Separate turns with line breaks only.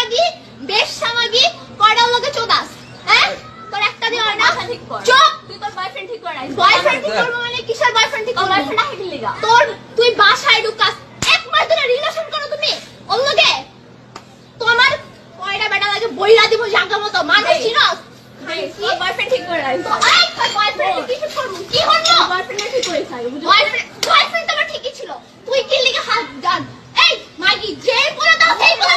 সামাগি বেশ সামাগি কয়টা লোকে চোদাস হ্যাঁ তোর একটা দিও না ঠিক কর চুপ তুই তোর বয়ফ্রেন্ড ঠিক কর বয়ফ্রেন্ড ঠিক করব মানে কিসের বয়ফ্রেন্ড ঠিক করব বয়ফ্রেন্ড না হিলি লাগা তোর তুই বাসায় ঢুকাস একবার ধরে রিলেশন করো তুমি ওর লগে তোমার কয়টা বেটা লাগে বইরা দিব জায়গা মতো মানুষ চিনস তোর বয়ফ্রেন্ড ঠিক করে রাখ এই তোর বয়ফ্রেন্ড কি ঠিক করব কি হলো বয়ফ্রেন্ড ঠিক করে খাই বয়ফ্রেন্ড তোমার ঠিকই ছিল তুই কি লিখে হাত গান এই মাগি যে বলে দাও সেই বলে